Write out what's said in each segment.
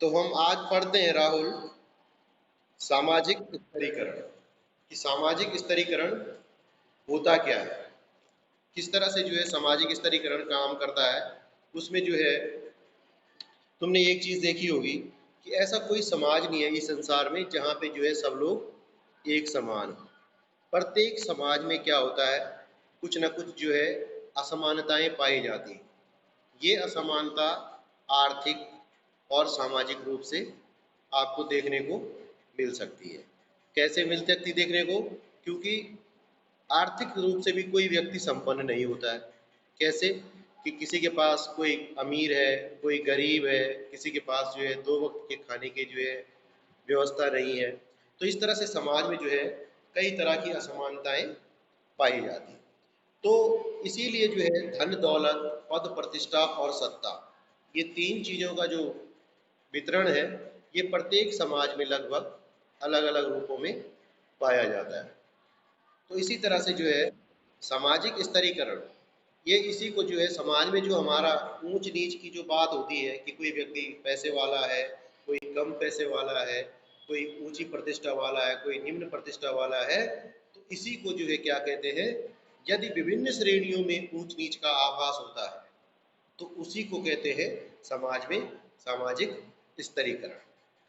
तो हम आज पढ़ते हैं राहुल सामाजिक स्तरीकरण कि सामाजिक स्तरीकरण होता क्या है, किस तरह से जो है सामाजिक स्तरीकरण काम करता है। उसमें जो है तुमने एक चीज देखी होगी कि ऐसा कोई समाज नहीं है इस संसार में जहाँ पे जो है सब लोग एक समान हो। प्रत्येक समाज में क्या होता है, कुछ ना कुछ जो है असमानताएं पाई जाती हैं। ये असमानता आर्थिक और सामाजिक रूप से आपको देखने को मिल सकती है। कैसे मिल सकती देखने को? क्योंकि आर्थिक रूप से भी कोई व्यक्ति संपन्न नहीं होता है। कैसे कि किसी के पास कोई अमीर है, कोई गरीब है, किसी के पास जो है दो वक्त के खाने की जो है व्यवस्था नहीं है। तो इस तरह से समाज में जो है कई तरह की असमानताएं पाई जाती हैं। तो इसीलिए जो है धन दौलत, पद प्रतिष्ठा और सत्ता, ये तीन चीजों का जो वितरण है ये प्रत्येक समाज में लगभग अलग अलग रूपों में पाया जाता है। तो इसी तरह से जो है सामाजिक स्तरीकरण, ये इसी को जो है समाज में जो हमारा ऊंच नीच की जो बात होती है कि कोई व्यक्ति पैसे वाला है, कोई कम पैसे वाला है, कोई ऊंची प्रतिष्ठा वाला है, कोई निम्न प्रतिष्ठा वाला है, तो इसी को जो है क्या कहते हैं, यदि विभिन्न श्रेणियों में ऊंच नीच का आभास होता है तो उसी को कहते हैं समाज में सामाजिक स्तरीकरण।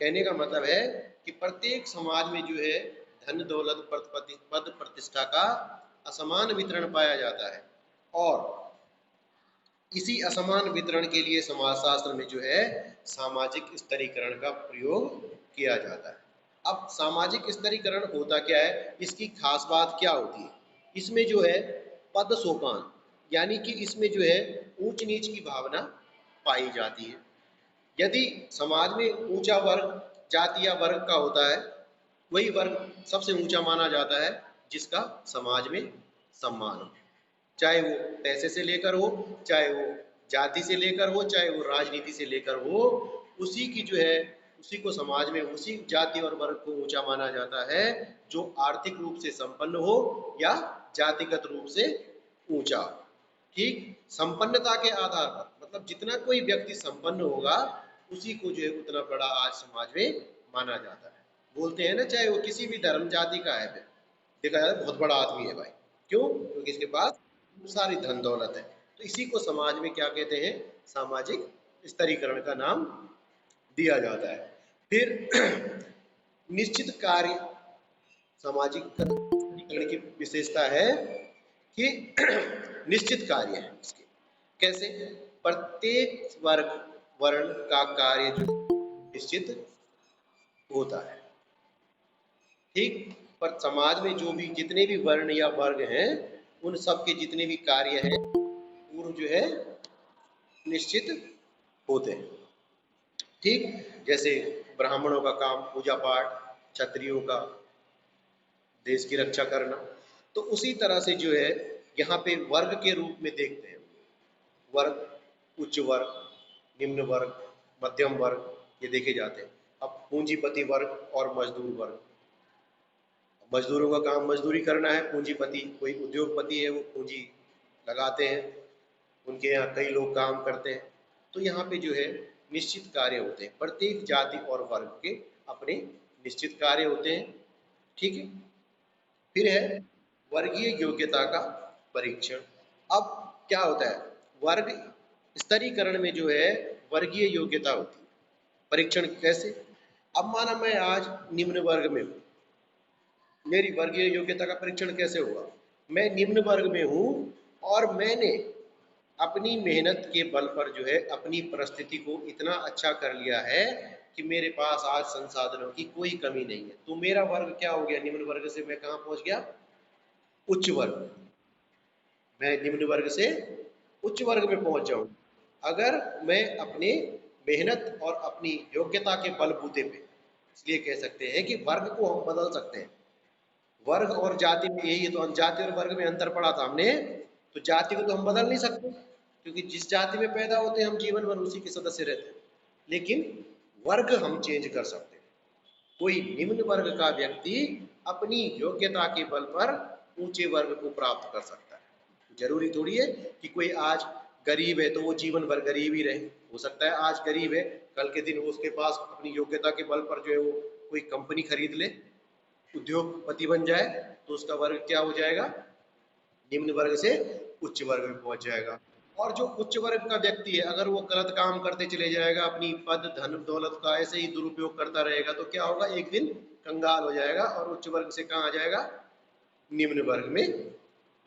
कहने का मतलब है कि प्रत्येक समाज में जो है धन दौलत पद प्रतिष्ठा का असमान वितरण पाया जाता है और इसी असमान वितरण के लिए समाजशास्त्र में जो है सामाजिक स्तरीकरण का प्रयोग किया जाता है। अब सामाजिक स्तरीकरण होता क्या है, इसकी खास बात क्या होती है? इसमें जो है पद सोपान, यानी कि इसमें जो है ऊंच नीच की भावना पाई जाती है। यदि समाज में ऊंचा वर्ग जाति या वर्ग का होता है, वही वर्ग सबसे ऊंचा माना जाता है जिसका समाज में सम्मान हो, चाहे वो पैसे से लेकर हो, चाहे वो जाति से लेकर हो, चाहे वो राजनीति से लेकर हो, उसी की जो है उसी को समाज में उसी जाति और वर्ग को ऊंचा माना जाता है जो आर्थिक रूप से संपन्न हो या जातिगत रूप से ऊंचा। ठीक, संपन्नता के आधार पर, मतलब जितना कोई व्यक्ति संपन्न होगा उसी को जो है उतना बड़ा आज समाज में माना जाता है। बोलते हैं ना, चाहे वो किसी भी धर्म जाति का है, देखा जाए बहुत बड़ा आदमी है भाई। क्यों? क्योंकि इसके पास सारी धन दौलत है। तो इसी को समाज में क्या कहते हैं, सामाजिक स्तरीकरण का नाम दिया जाता है। फिर निश्चित कार्य, सामाजिक स्तरीकरण की विशेषता है कि निश्चित कार्य है इसके। कैसे? प्रत्येक वर्ग वर्ण का कार्य जो निश्चित होता है। ठीक, पर समाज में जो भी जितने भी वर्ण या वर्ग हैं उन सब के जितने भी कार्य हैं पूर्व जो है निश्चित होते हैं। ठीक, जैसे ब्राह्मणों का काम पूजा पाठ, क्षत्रियों का देश की रक्षा करना। तो उसी तरह से जो है यहाँ पे वर्ग के रूप में देखते हैं, वर्ग उच्च वर्ग, निम्न वर्ग, मध्यम वर्ग, ये देखे जाते हैं। अब पूंजीपति वर्ग और मजदूर वर्ग, मजदूरों का काम मजदूरी करना है, पूंजीपति कोई उद्योगपति है वो पूंजी लगाते हैं, उनके यहाँ कई लोग काम करते हैं। तो यहाँ पे जो है निश्चित कार्य होते हैं, प्रत्येक जाति और वर्ग के अपने निश्चित कार्य होते हैं। ठीक है, फिर है वर्गीय योग्यता का परीक्षण। अब क्या होता है, वर्ग स्तरीकरण में जो है वर्गीय योग्यता होती है। परीक्षण कैसे? अब माना मैं आज निम्न वर्ग में हूँ, मेरी वर्गीय योग्यता का परीक्षण कैसे होगा? मैं निम्न वर्ग में हूँ और मैंने अपनी मेहनत के बल पर जो है अपनी परिस्थिति को इतना अच्छा कर लिया है कि मेरे पास आज संसाधनों की कोई कमी नहीं है। तो मेरा वर्ग क्या हो गया, निम्न वर्ग से मैं कहाँ पहुंच गया, उच्च वर्ग। मैं निम्न वर्ग से उच्च वर्ग में पहुंच जाऊं अगर मैं अपने मेहनत और अपनी योग्यता के बलबूते पे। इसलिए कह सकते हैं कि वर्ग को हम बदल सकते हैं। वर्ग और जाति में यही है, तो हम जाति और वर्ग में अंतर पढ़ा था हमने। तो जाति को तो हम बदल नहीं सकते क्योंकि जिस जाति में पैदा होते हैं हम जीवन भर उसी के सदस्य रहते हैं, लेकिन वर्ग हम चेंज कर सकते हैं। कोई निम्न वर्ग का व्यक्ति अपनी योग्यता के बल पर ऊंचे वर्ग को प्राप्त कर सकता है। जरूरी थोड़ी है कि कोई आज गरीब है तो वो जीवन भर गरीब ही रहे। हो सकता है आज गरीब है, कल के दिन उसके पास अपनी योग्यता के बल पर जो है वो कोई कंपनी खरीद ले, उद्योगपति बन जाए, तो उसका वर्ग क्या हो जाएगा, निम्न वर्ग से उच्च वर्ग में पहुंच जाएगा। और जो उच्च वर्ग का व्यक्ति है अगर वो गलत काम करते चले जाएगा, अपनी पद धन दौलत का ऐसे ही दुरुपयोग करता रहेगा, तो क्या होगा, एक दिन कंगाल हो जाएगा और उच्च वर्ग से कहाँ आ जाएगा, निम्न वर्ग में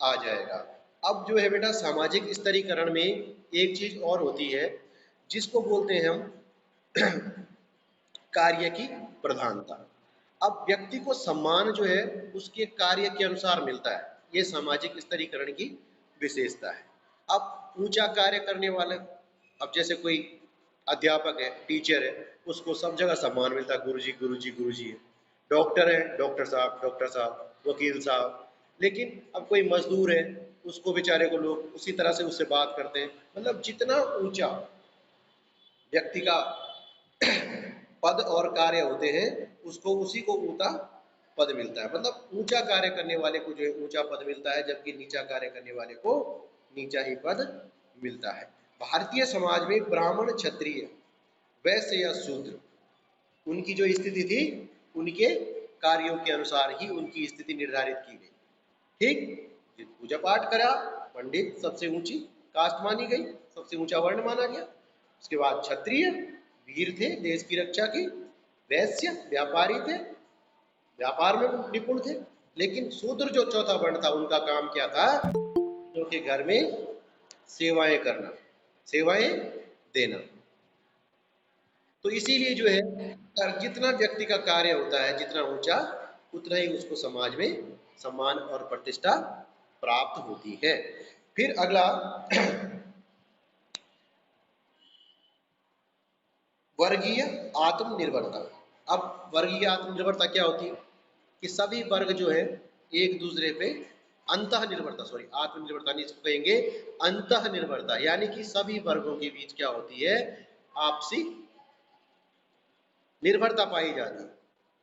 आ जाएगा। अब जो है बेटा सामाजिक स्तरीकरण में एक चीज और होती है जिसको बोलते हैं हम कार्य की प्रधानता। अब व्यक्ति को सम्मान जो है उसके कार्य के अनुसार मिलता है, ये सामाजिक स्तरीकरण की विशेषता है। अब ऊंचा कार्य करने वाले, अब जैसे कोई अध्यापक है, टीचर है, उसको सब जगह सम्मान मिलता है, गुरुजी गुरुजी गुरुजी है। डॉक्टर है, डॉक्टर साहब डॉक्टर साहब, वकील साहब। लेकिन अब कोई मजदूर है, उसको बेचारे को लोग उसी तरह से उससे बात करते हैं। मतलब जितना ऊंचा व्यक्ति का पद और कार्य होते हैं उसको उसी को ऊंचा पद मिलता है। मतलब ऊंचा कार्य करने वाले को जो है ऊंचा पद मिलता है, जबकि नीचा कार्य करने वाले को नीचा ही पद मिलता है। भारतीय समाज में ब्राह्मण क्षत्रिय वैश्य या शूद्र, उनकी जो स्थिति थी उनके कार्यों के अनुसार ही उनकी स्थिति निर्धारित की गई। ठीक, पूजा पाठ करा, पंडित सबसे ऊंची कास्ट मानी गई, सबसे ऊंचा वर्ण माना गया। उसके बाद क्षत्रिय वीर थे, देश की रक्षा की। वैश्य व्यापारी थे, व्यापार में निपुण थे। लेकिन शूद्र जो चौथा वर्ण था उनका काम क्या था, उनके घर में सेवाएं करना, सेवाएं देना। तो इसीलिए जो है जितना व्यक्ति का कार्य होता है जितना ऊंचा, उतना ही उसको समाज में सम्मान और प्रतिष्ठा प्राप्त होती है। फिर अगला वर्गीय आत्मनिर्भरता। अब वर्गीय आत्मनिर्भरता क्या होती है कि सभी वर्ग जो है एक दूसरे पे अंतः निर्भरता, सॉरी आत्मनिर्भरता नहीं, इसको कहेंगे अंतः निर्भरता, यानी कि सभी वर्गों के बीच क्या होती है, आपसी निर्भरता पाई जाती है।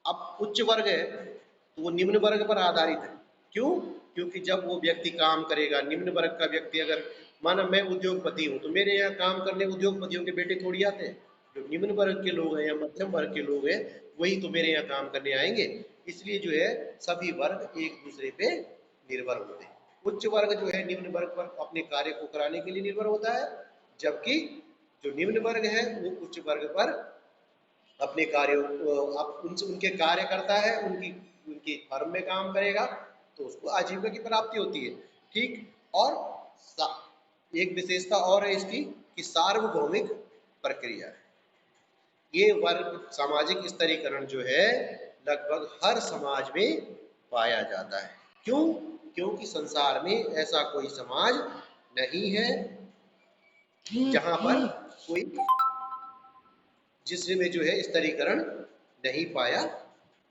अब उच्च वर्ग है तो वो निम्न वर्ग पर आधारित है। क्यों? क्योंकि जब वो व्यक्ति काम करेगा, निम्न वर्ग का व्यक्ति अगर, माना मैं उद्योगपति हूं तो मेरे यहाँ काम करने उद्योगपतियों के बेटे थोड़ी आते हैं। जो निम्न वर्ग के लोग हैं या मध्यम वर्ग के लोग हैं वही तो मेरे यहाँ काम करने आएंगे। इसलिए जो है सभी वर्ग एक दूसरे पे निर्भर होते हैं। उच्च वर्ग जो है निम्न वर्ग पर अपने कार्य को कराने के लिए निर्भर होता है, जबकि जो निम्न वर्ग है वो उच्च वर्ग पर अपने कार्यों उनसे उनके कार्य करता है, उनकी उनकी फर्म में काम करेगा तो उसको आजीविका की प्राप्ति होती है। ठीक, और एक विशेषता और है इसकी कि सार्वभौमिक प्रक्रिया है। ये वर्ग सामाजिक स्तरीकरण जो है लगभग हर समाज में पाया जाता है। क्यों? क्योंकि संसार में ऐसा कोई समाज नहीं है जहां पर कोई, जिसमें जो है स्तरीकरण नहीं पाया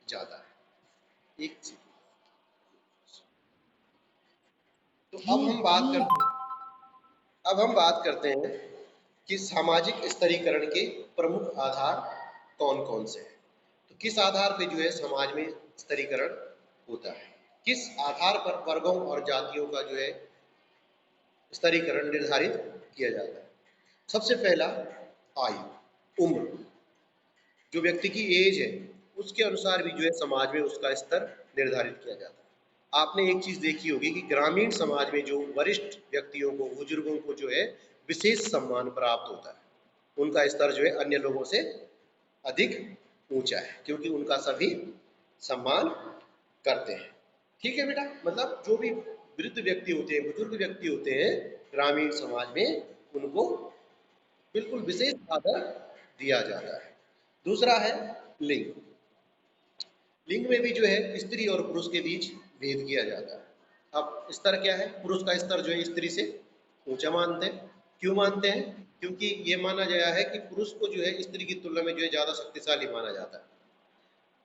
जाता है। एक चीज, तो अब हम बात करते हैं कि सामाजिक स्तरीकरण के प्रमुख आधार कौन कौन से हैं। तो किस आधार पे जो है समाज में स्तरीकरण होता है, किस आधार पर वर्गों और जातियों का जो है स्तरीकरण निर्धारित किया जाता है। सबसे पहला आयु, उम्र, जो व्यक्ति की एज है उसके अनुसार भी जो है समाज में उसका स्तर निर्धारित किया जाता है। आपने एक चीज देखी होगी कि ग्रामीण समाज में जो वरिष्ठ व्यक्तियों को, बुजुर्गों को जो है विशेष सम्मान प्राप्त होता है। उनका स्तर जो है अन्य लोगों से अधिक ऊंचा है क्योंकि उनका सभी सम्मान करते हैं। ठीक है बेटा, मतलब जो भी वृद्ध व्यक्ति होते हैं, बुजुर्ग व्यक्ति होते हैं ग्रामीण समाज में, उनको बिल्कुल विशेष आदर दिया जाता है। दूसरा है लिंग। लिंग में भी जो है स्त्री और पुरुष के बीच भेद किया जाता है। अब स्तर क्या है, पुरुष का स्तर जो है स्त्री से ऊंचा मानते हैं। क्यों मानते हैं? क्योंकि ये माना गया है कि पुरुष को जो है स्त्री की तुलना में जो है ज्यादा शक्तिशाली माना जाता है।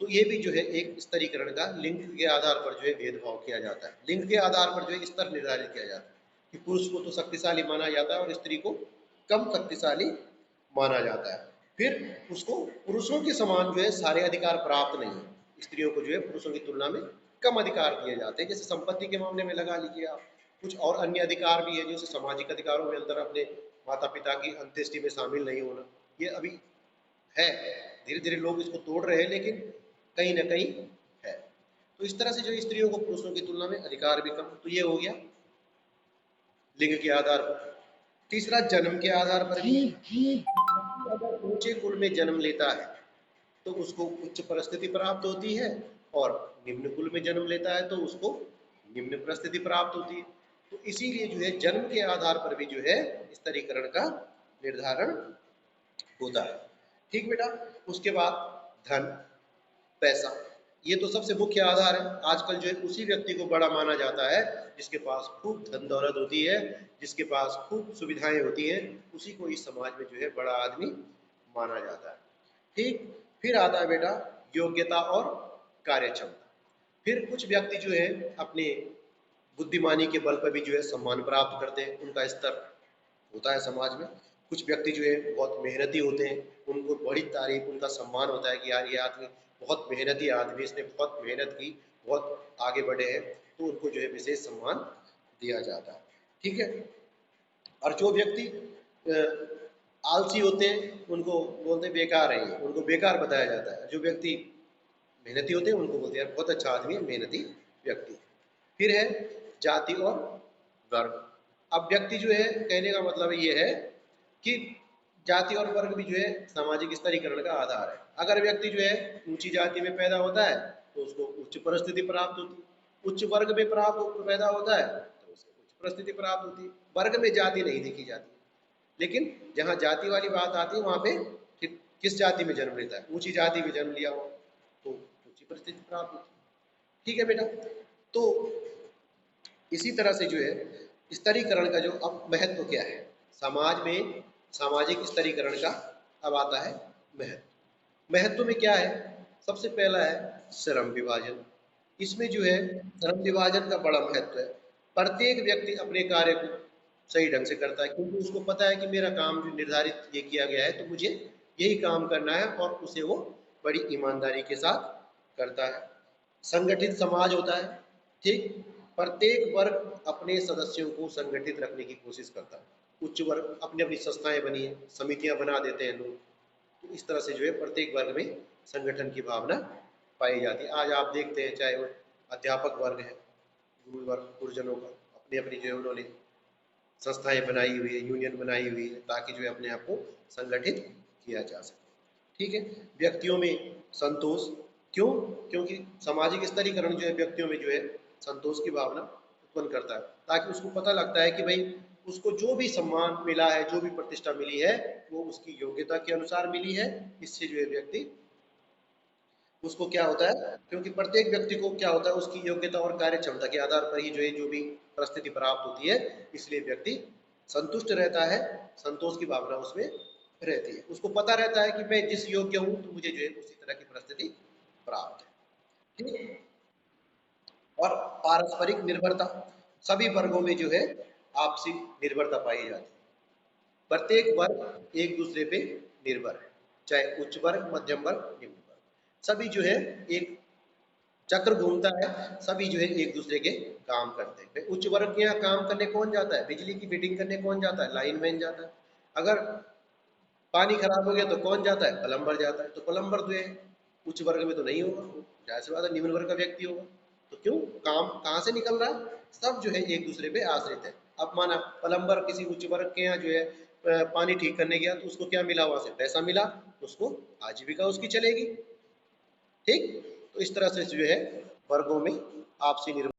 तो ये भी जो है एक स्तरीकरण का लिंग के आधार पर जो है भेदभाव किया जाता है। लिंग के आधार पर जो है स्तर निर्धारित किया जाता है कि पुरुष को तो शक्तिशाली माना जाता है और स्त्री को कम शक्तिशाली माना जाता है। फिर उसको पुरुषों के समान जो है सारे अधिकार प्राप्त नहीं है। स्त्रियों को जो है पुरुषों की तुलना में कम अधिकार दिए जाते हैं। जैसे संपत्ति के मामले में लगा लीजिए आप, कुछ और अन्य अधिकार भी है, जैसे सामाजिक अधिकारों में अंदर अपने माता पिता की अंत्येष्टि में शामिल नहीं होना, ये अभी है, धीरे धीरे लोग इसको तोड़ रहे हैं, लेकिन कहीं ना कहीं है। तो इस तरह से जो स्त्रियों को पुरुषों की तुलना में अधिकार भी कम, तो ये हो गया लिंग के आधार पर। तीसरा, जन्म के आधार पर भी, अगर ऊंचे कुल में जन्म लेता है तो उसको उच्च परिस्थिति प्राप्त होती है, और निम्न कुल में जन्म लेता है तो उसको निम्न परिस्थिति प्राप्त होती है। तो इसीलिए जो है जन्म के आधार पर भी जो है स्तरीकरण का निर्धारण होता है। ठीक बेटा। उसके बाद धन, पैसा, ये तो सबसे मुख्य आधार है। आजकल जो है उसी व्यक्ति को बड़ा माना जाता है जिसके पास खूब धन दौलत होती है, जिसके पास खूब सुविधाएं होती हैं, उसी को इस समाज में जो है बड़ा आदमी माना जाता है। ठीक। फिर आता है बेटा योग्यता और कार्यक्षमता। फिर कुछ व्यक्ति जो है अपने बुद्धिमानी के बल पर भी जो है सम्मान प्राप्त करते हैं, उनका स्तर होता है समाज में। कुछ व्यक्ति जो है बहुत मेहनती होते हैं, उनको बड़ी तारीफ, उनका सम्मान होता है कि यार ये आदमी बहुत मेहनती आदमी, इसने बहुत मेहनत की, बहुत आगे बढ़े हैं, तो उनको जो है विशेष सम्मान दिया जाता है। ठीक है। और जो व्यक्ति आलसी होते हैं उनको बोलते हैं बेकार है, उनको बेकार बताया जाता है। जो व्यक्ति मेहनती होते हैं उनको बोलते हैं बहुत अच्छा आदमी है, मेहनती व्यक्ति। फिर है जाति और वर्ग। अब व्यक्ति जो है, कहने का मतलब ये है कि जाति और वर्ग भी जो है सामाजिक स्तरीकरण का आधार है। अगर व्यक्ति जो है ऊंची जाति में पैदा होता है तो उसको उच्च परिस्थिति प्राप्त होती है, उच्च वर्ग में पैदा होता है तो उसको उच्च परिस्थिति प्राप्त होती है। वर्ग में जाति नहीं देखी जाती, लेकिन जहाँ जाति वाली बात आती है वहां पे किस जाति में जन्म लेता है, ऊंची जाति में जन्म लिया हो तो ऊंची परिस्थिति प्राप्त होती है। ठीक है बेटा। तो इसी तरह से जो है स्तरीकरण का जो अब महत्व क्या है समाज में, सामाजिक स्तरीकरण का अब आता है महत्व। महत्व में क्या है, सबसे पहला है श्रम विभाजन। इसमें जो है श्रम विभाजन का बड़ा महत्व है। प्रत्येक व्यक्ति अपने कार्य को सही ढंग से करता है, क्योंकि उसको पता है कि मेरा काम जो निर्धारित ये किया गया है तो मुझे यही काम करना है, और उसे वो बड़ी ईमानदारी के साथ करता है। संगठित समाज होता है। ठीक। प्रत्येक वर्ग अपने सदस्यों को संगठित रखने की कोशिश करता है। उच्च वर्ग अपनी अपनी संस्थाएं बनी है, समितियां बना देते हैं लोग, तो इस तरह से जो है प्रत्येक वर्ग में संगठन की भावना पाई जाती है। आज आप देखते हैं चाहे वो अध्यापक वर्ग है, गुरु वर्ग, गुरुजनों का अपनी अपनी जो है उन्होंने संस्थाएं बनाई हुई है, यूनियन बनाई हुई है, ताकि जो है अपने आप को संगठित किया जा सके। ठीक है। व्यक्तियों में संतोष, क्यों? क्योंकि सामाजिक स्तरीकरण जो है व्यक्तियों में जो है संतोष की भावना उत्पन्न करता है, ताकि उसको पता लगता है कि भाई उसको जो भी सम्मान मिला है, जो भी प्रतिष्ठा मिली है, वो उसकी योग्यता के अनुसार मिली है। इससे जो है व्यक्ति उसको क्या होता है, क्योंकि प्रत्येक व्यक्ति को क्या होता है उसकी योग्यता और कार्य क्षमता के आधार पर ही जो है जो भी परिस्थिति प्राप्त होती है, इसलिए व्यक्ति संतुष्ट रहता है, संतोष की भावना उसमें रहती है। उसको पता रहता है कि मैं जिस योग्य हूं तो मुझे जो है उसी तरह की परिस्थिति प्राप्त है। ठीक। और पारस्परिक निर्भरता, सभी वर्गों में जो है आपसी निर्भरता पाई जाती है। प्रत्येक वर्ग एक दूसरे पे निर्भर है, चाहे उच्च वर्ग, मध्यम वर्ग, निम्न वर्ग, सभी जो है एक चक्र घूमता है, सभी जो है एक दूसरे के काम करते हैं। उच्च वर्ग के यहाँ काम करने कौन जाता है, बिजली की फिटिंग करने कौन जाता है, लाइनमैन जाता है। अगर पानी खराब हो गया तो कौन जाता है, प्लम्बर जाता है। तो प्लम्बर जो है उच्च वर्ग में तो नहीं होगा, जाहिर सी बात है निम्न वर्ग का व्यक्ति होगा। तो क्यों, काम कहाँ से निकल रहा है, सब जो है एक दूसरे पे आश्रित है। अब माना प्लम्बर किसी उच्च वर्ग के यहाँ जो है पानी ठीक करने गया, तो उसको क्या मिला, वहां से पैसा मिला, उसको आजीविका उसकी चलेगी। ठीक। तो इस तरह से जो है वर्गों में आपसी निर्भर